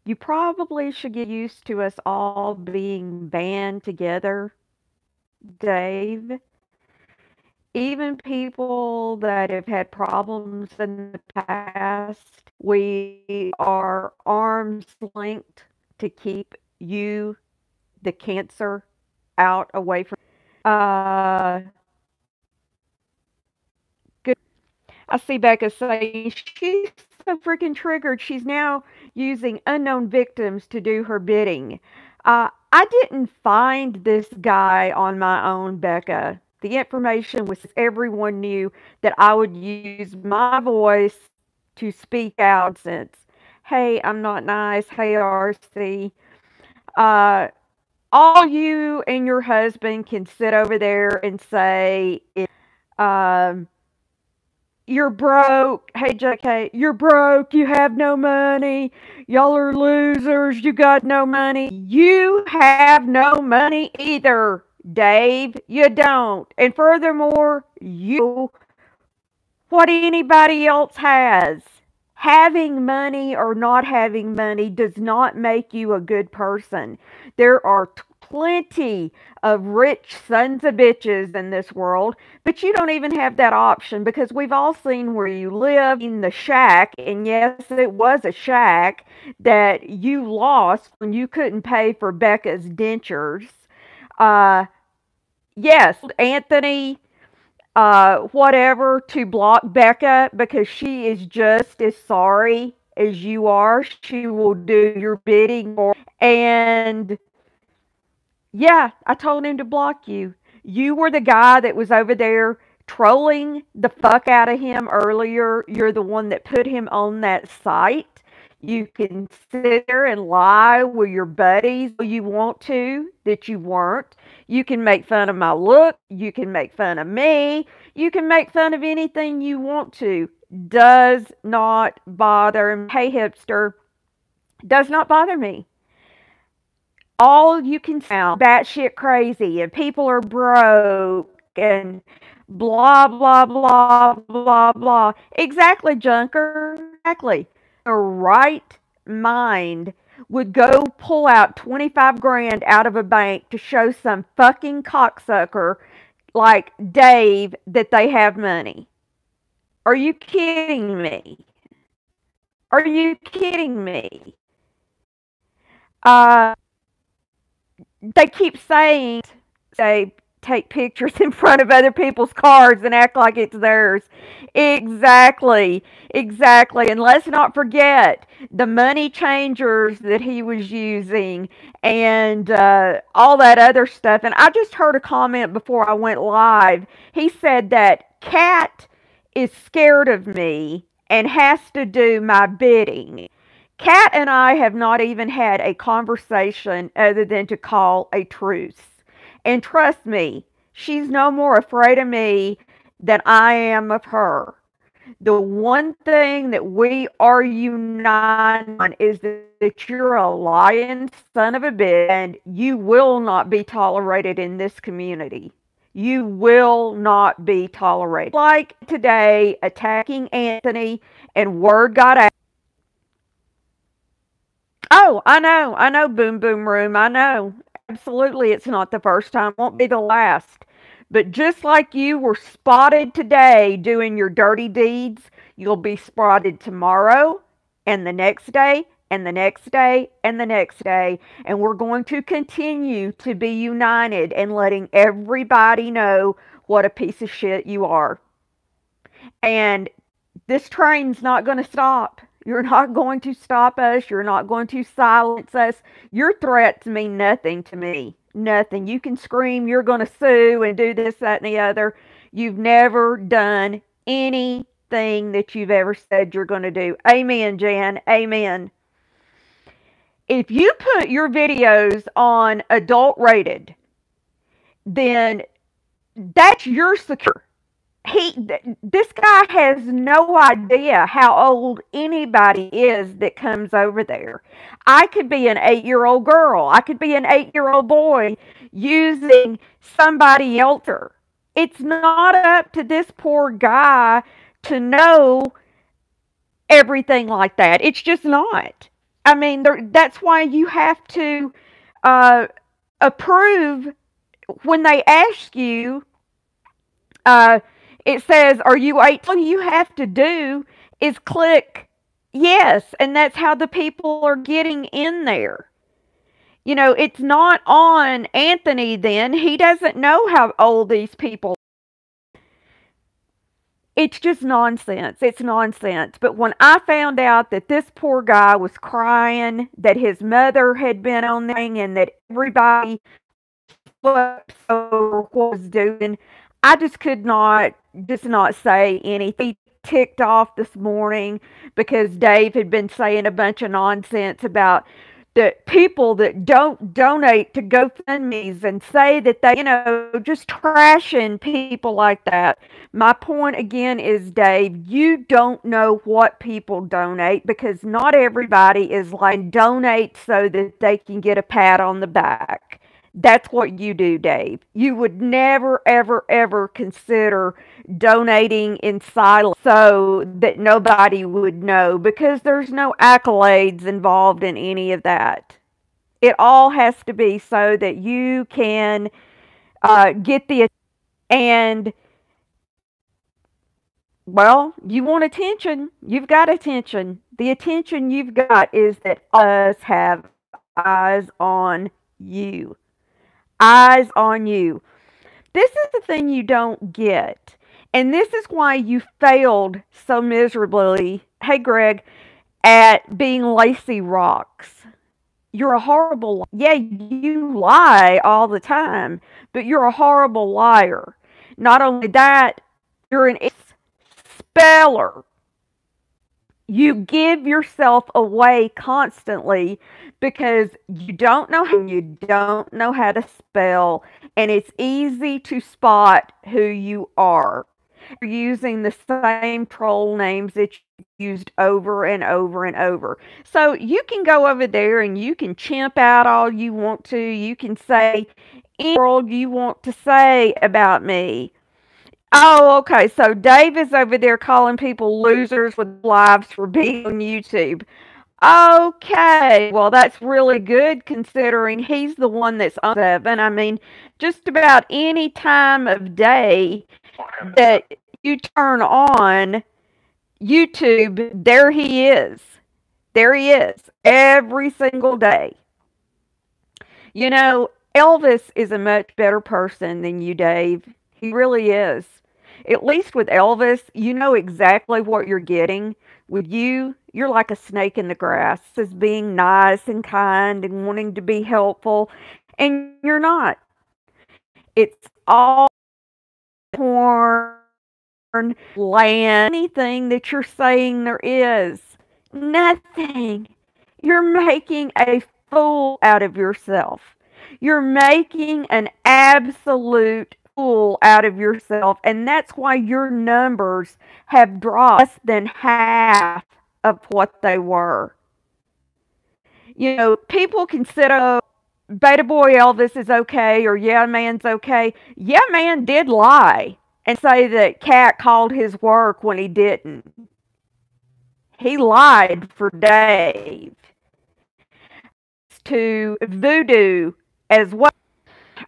You probably should get used to us all being band together, Dave. Even people that have had problems in the past, we are arms linked to keep you, the cancer, out away from. Uh, good. I see Becca saying she's so freaking triggered. She's now using unknown victims to do her bidding. I didn't find this guy on my own, Becca. The information was everyone knew that I would use my voice to speak out since, hey, I'm not nice. Hey, RC. Uh, all you and your husband can sit over there and say, um, you're broke. Hey, JK, you're broke. You have no money. Y'all are losers. You got no money. You have no money either, Dave. You don't. And furthermore, you what anybody else has. Having money or not having money does not make you a good person. There are plenty of rich sons of bitches in this world, but you don't even have that option because we've all seen where you live in the shack, and yes, it was a shack that you lost when you couldn't pay for Becca's dentures. Uh, yes, Anthony whatever to block Becca because she is just as sorry as you are. She will do your bidding for. And yeah, I told him to block you. You were the guy that was over there trolling the fuck out of him earlier. You're the one that put him on that site. You can sit there and lie with your buddies you want to that you weren't. You can make fun of my look. You can make fun of me. You can make fun of anything you want to. Does not bother me. Hey, hipster, does not bother me. All you can sound batshit crazy and people are broke and blah, blah, blah, blah, blah. Exactly, Junker. Exactly. A right mind would go pull out 25 grand out of a bank to show some fucking cocksucker like Dave that they have money. Are you kidding me? Are you kidding me? Uh, they keep saying they take pictures in front of other people's cars and act like it's theirs. Exactly, exactly. And let's not forget the money changers that he was using and all that other stuff. And I just heard a comment before I went live. He said that Kat is scared of me and has to do my bidding. Kat and I have not even had a conversation other than to call a truce. And trust me, she's no more afraid of me than I am of her. The one thing that we are united on is that you're a lying son of a bitch and you will not be tolerated in this community. You will not be tolerated. Like today, attacking Anthony, and word got out. Oh, I know, Boom Boom Room, I know. Absolutely, it's not the first time, won't be the last. But just like you were spotted today doing your dirty deeds, you'll be spotted tomorrow, and the next day, and the next day, and the next day. And we're going to continue to be united and letting everybody know what a piece of shit you are. And this train's not going to stop. You're not going to stop us. You're not going to silence us. Your threats mean nothing to me. Nothing. You can scream, you're going to sue and do this, that, and the other. You've never done anything that you've ever said you're going to do. Amen, Jan. Amen. If you put your videos on adult rated, then that's your secure. This guy has no idea how old anybody is that comes over there. I could be an 8-year-old girl. I could be an 8-year-old boy using somebody else's. It's not up to this poor guy to know everything like that. It's just not. I mean, that's why you have to uh, approve when they ask you. Uh, it says, "Are you 18?" All you have to do is click yes, and that's how the people are getting in there. It's not on Anthony then. He doesn't know how old these people. It's just nonsense. It's nonsense. But when I found out that this poor guy was crying, that his mother had been on there, and that everybody was doing, I just could not just not say anything. Ticked off this morning because Dave had been saying a bunch of nonsense about the people that don't donate to GoFundMe's and say that they, just trashing people like that. My point again is, Dave, you don't know what people donate because not everybody is like donate so that they can get a pat on the back. That's what you do, Dave. You would never, ever, ever consider donating in silence so that nobody would know because there's no accolades involved in any of that. It all has to be so that you can get the and well, you want attention. You've got attention. The attention you've got is that us have eyes on you. Eyes on you. This is the thing you don't get. And this is why you failed so miserably, hey Greg, at being Lacey Rocks. You're a horrible, yeah, you lie all the time, but you're a horrible liar. Not only that, you're an speller. You give yourself away constantly because you don't know how to spell, and it's easy to spot who you are. You're using the same troll names that you used over and over and over. So you can go over there and you can chimp out all you want to. You can say any world you want to say about me. Oh, okay. So Dave is over there calling people losers with lives for being on YouTube. Okay, well, that's really good considering he's the one that's on 7. I mean, just about any time of day that you turn on YouTube, there he is. There he is every single day. Elvis is a much better person than you, Dave. He really is. At least with Elvis, you know exactly what you're getting. With you, you're like a snake in the grass, as being nice and kind and wanting to be helpful, and you're not. It's all porn, land, anything that you're saying there is. Nothing. You're making a fool out of yourself. You're making an absolute fool out of yourself, and that's why your numbers have dropped less than half of what they were. People can sit up, Beta Boy Elvis is okay, or Yeah Man's okay. Yeah Man did lie and say that Cat called his work when he didn't. He lied for Dave. To Voodoo as well.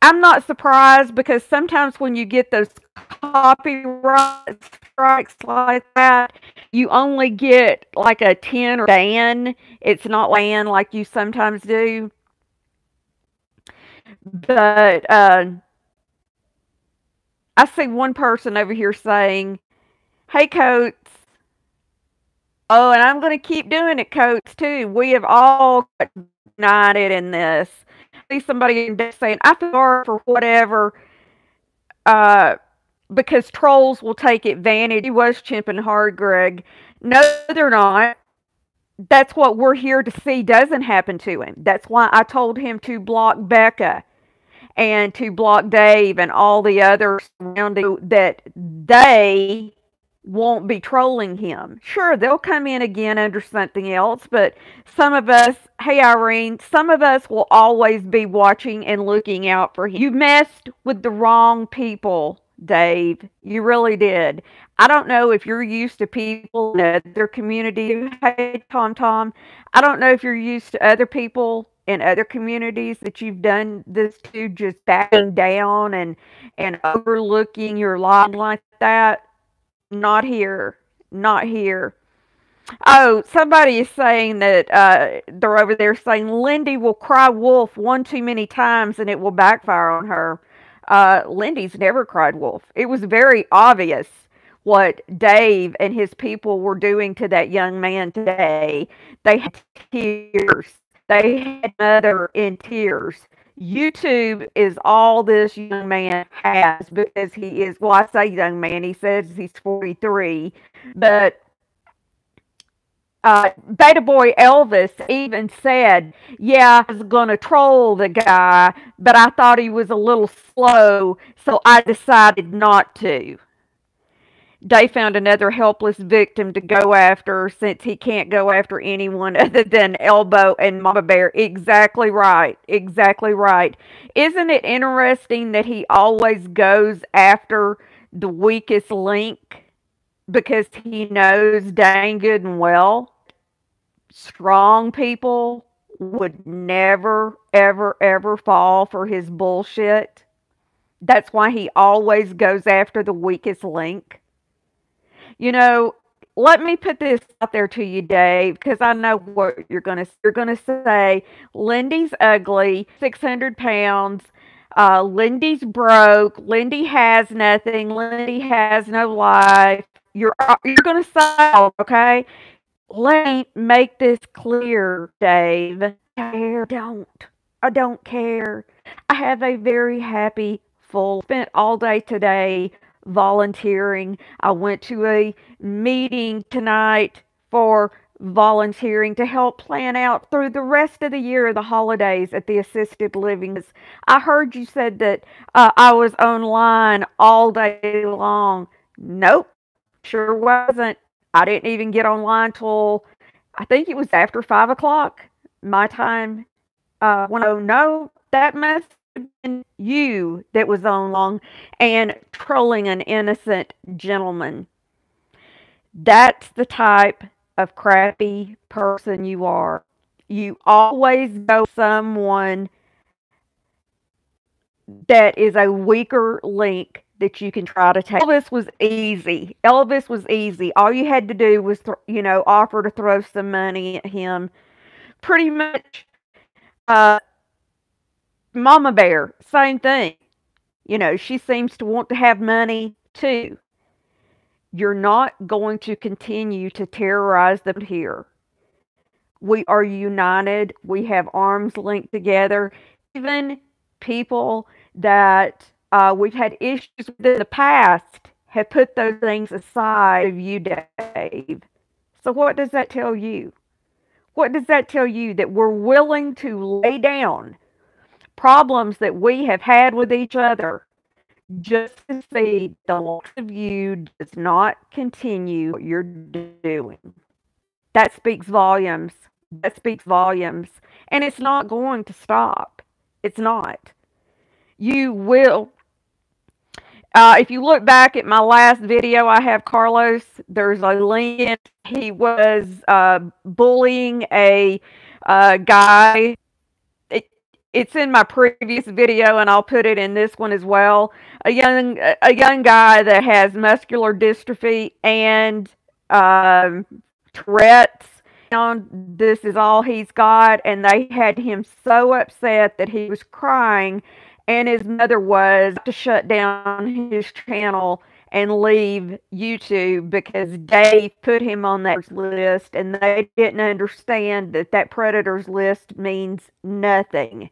I'm not surprised because sometimes when you get those copyright strikes like that, you only get like a 10 or ban. It's not ban like you sometimes do. But I see one person over here saying, "Hey, Coates." Oh, and I'm going to keep doing it, Coates, too. We have all united in this. I see somebody saying, "I feel sorry for whatever," because trolls will take advantage. He was chimping hard, Greg. No, they're not. That's what we're here to see doesn't happen to him. That's why I told him to block Becca and to block Dave and all the others surrounding, that they won't be trolling him. Sure, they'll come in again under something else, but some of us, hey Irene, some of us will always be watching and looking out for him. You messed with the wrong people, Dave. You really did. I don't know if you're used to people in other communities. Hey, Tom Tom. I don't know if you're used to other people in other communities that you've done this to, just backing down and overlooking your line like that. Not here. Not here. Oh, somebody is saying that they're over there saying Lindy will cry wolf one too many times and it will backfire on her. Lindy's never cried wolf. It was very obvious what Dave and his people were doing to that young man today. They had tears. They had mother in tears. YouTube is all this young man has because he is, well, I say young man, he says he's 43, but Beta Boy Elvis even said, "Yeah, I was gonna troll the guy, but I thought he was a little slow, so I decided not to." They found another helpless victim to go after since he can't go after anyone other than Elbow and Mama Bear. Exactly right. Exactly right. Isn't it interesting that he always goes after the weakest link because he knows dang good and well strong people would never, ever, ever fall for his bullshit. That's why he always goes after the weakest link. You know, let me put this out there to you, Dave, because I know what you're gonna say. Lindy's ugly, 600 pounds. Lindy's broke. Lindy has nothing. Lindy has no life. You're gonna say, okay? Let me make this clear, Dave. I don't care. I have a very happy, full, spent all day today volunteering. I went to a meeting tonight for volunteering to help plan out through the rest of the year the holidays at the assisted living. I heard you said that I was online all day long. Nope, sure wasn't. I didn't even get online till I think it was after 5 o'clock my time. Oh no, that must have been you that was on long and trolling an innocent gentleman. That's the type of crappy person you are. You always go someone that is a weaker link that you can try to take. Elvis was easy. Elvis was easy. All you had to do was, offer to throw some money at him. Pretty much, uh, Mama Bear, same thing. She seems to want to have money too. You're not going to continue to terrorize them here. We are united. We have arms linked together. Even people that we've had issues with in the past have put those things aside of you, Dave. So what does that tell you? What does that tell you? That we're willing to lay down problems that we have had with each other just to see the loss of you does not continue what you're doing. That speaks volumes. That speaks volumes. And it's not going to stop. It's not. You will. If you look back at my last video, I have Carlos. There's a link in. He was bullying a guy. It's in my previous video, and I'll put it in this one as well. A young guy that has muscular dystrophy and Tourette's. This is all he's got, and they had him so upset that he was crying, and his mother was to shut down his channel and leave YouTube because Dave put him on that list, and they didn't understand that that predators list means nothing,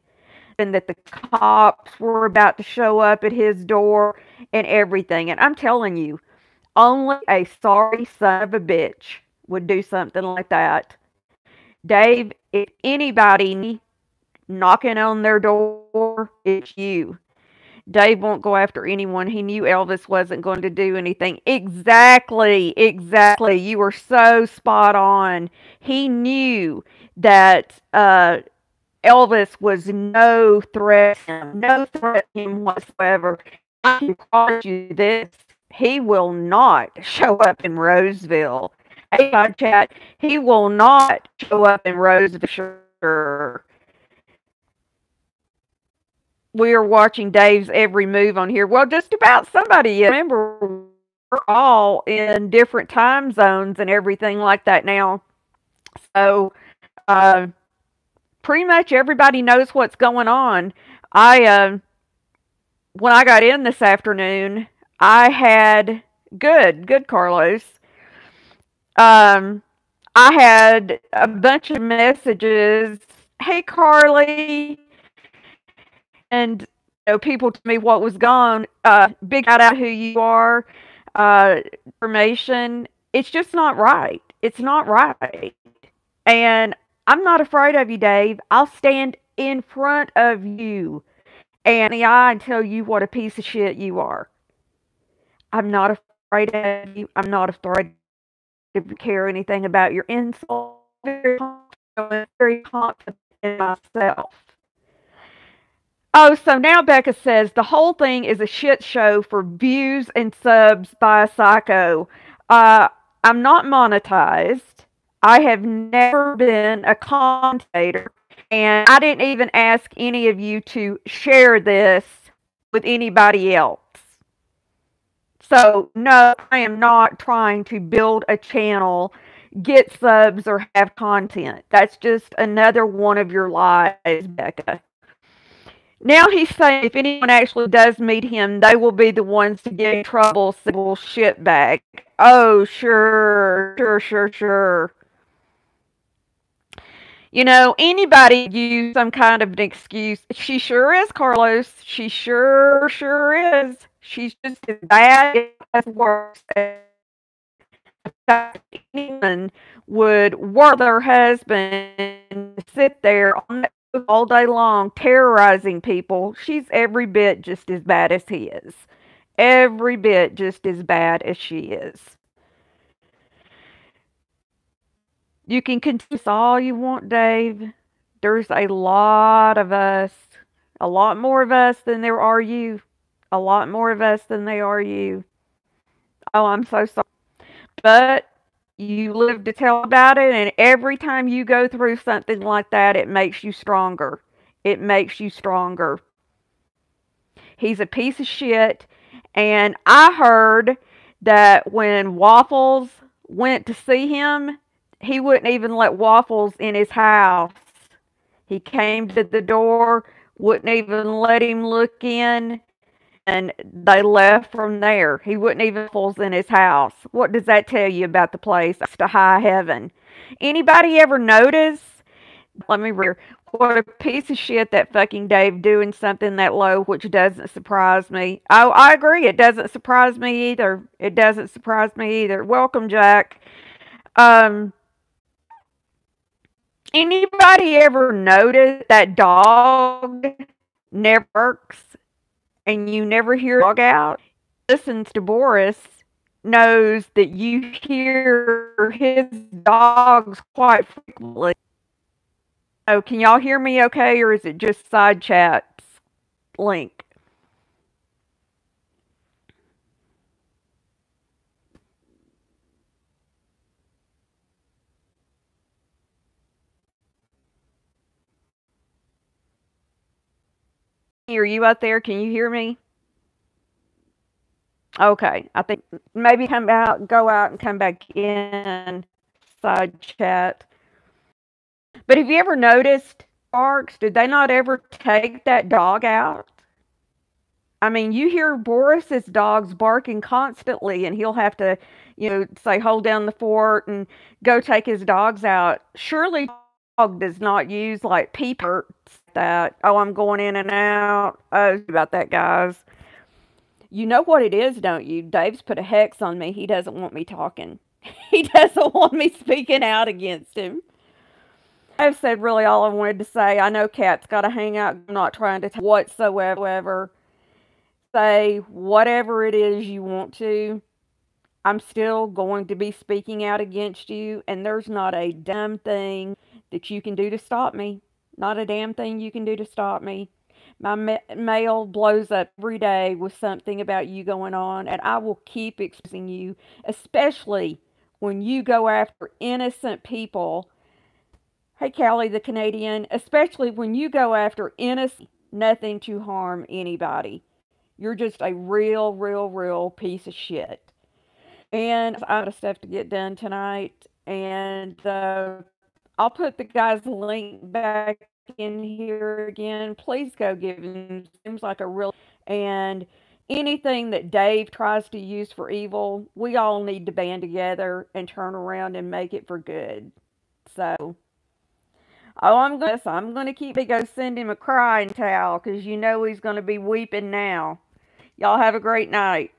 and that the cops were about to show up at his door and everything. And I'm telling you, only a sorry son of a bitch would do something like that. Dave, if anybody knocking on their door, it's you. Dave won't go after anyone. He knew Elvis wasn't going to do anything. Exactly, exactly. You were so spot on. He knew that Elvis was no threat to him, no threat to him whatsoever. I can promise you this, he will not show up in Roseville. Hey, God chat, he will not show up in Roseville. Sure. We are watching Dave's every move on here. Well, just about somebody. Remember, we're all in different time zones and everything like that now. So, uh, pretty much everybody knows what's going on. I When I got in this afternoon, I had good Carlos. Um, I had a bunch of messages. Hey, Carly, and people to me what was gone. Big shout out who you are. Information. It's just not right. It's not right. And I'm not afraid of you, Dave. I'll stand in front of you and the eye and tell you what a piece of shit you are. I'm not afraid of you. I'm not afraid to care anything about your insult. Very confident in myself. Oh, so now Becca says the whole thing is a shit show for views and subs by a psycho. Uh, I'm not monetized. I have never been a commentator, and I didn't even ask any of you to share this with anybody else. So, no, I am not trying to build a channel, get subs, or have content. That's just another one of your lies, Becca. Now he's saying if anyone actually does meet him, they will be the ones to get in trouble, civil shitbag. Oh, sure. Anybody use some kind of an excuse. She sure is, Carlos. She sure is. She's just as bad as worse. Anyone would work their husband, sit there on that all day long, terrorizing people. She's every bit just as bad as he is. Every bit just as bad as she is. You can confess all you want, Dave. There's a lot of us. A lot more of us than there are you. A lot more of us than they are you. Oh, I'm so sorry. But you live to tell about it, and every time you go through something like that, it makes you stronger. It makes you stronger. He's a piece of shit. And I heard that when Waffles went to see him, he wouldn't even let Waffles in his house. He came to the door, wouldn't even let him look in, and they left from there. He wouldn't even let Waffles in his house. What does that tell you about the place? It's to high heaven. Anybody ever notice? Let me read. What a piece of shit that fucking Dave doing something that low, which doesn't surprise me. Oh, I agree. It doesn't surprise me either. It doesn't surprise me either. Welcome, Jack. Um, Anybody ever notice that dog never barks and you never hear a dog out? Listens to Boris, knows that you hear his dogs quite frequently. Oh, can y'all hear me okay, or is it just side chat's link? Are you out there? Can you hear me? Okay, I think maybe go out and come back in side chat. But have you ever noticed parks? Did they not ever take that dog out? I mean, you hear Boris's dogs barking constantly, and he'll have to, say, hold down the fort and go take his dogs out. Surely, dog does not use like peepers that, oh, I'm going in and out. Oh, about that, guys. You know what it is, don't you? Dave's put a hex on me. He doesn't want me talking. He doesn't want me speaking out against him. I've said really all I wanted to say. I know Kat's got to hang out. I'm not trying to whatsoever. Say whatever it is you want to. I'm still going to be speaking out against you, and there's not a damn thing that you can do to stop me. Not a damn thing you can do to stop me. My mail blows up every day with something about you going on, and I will keep exposing you, especially when you go after innocent people. Hey, Callie the Canadian, especially when you go after innocent, nothing to harm anybody. You're just a real piece of shit. And I got stuff to get done tonight, and I'll put the guy's link back in here again. Please go give him. Seems like a real. And anything that Dave tries to use for evil, we all need to band together and turn around and make it for good. So, oh, I'm gonna keep go send him a crying towel because you know he's gonna be weeping now. Y'all have a great night.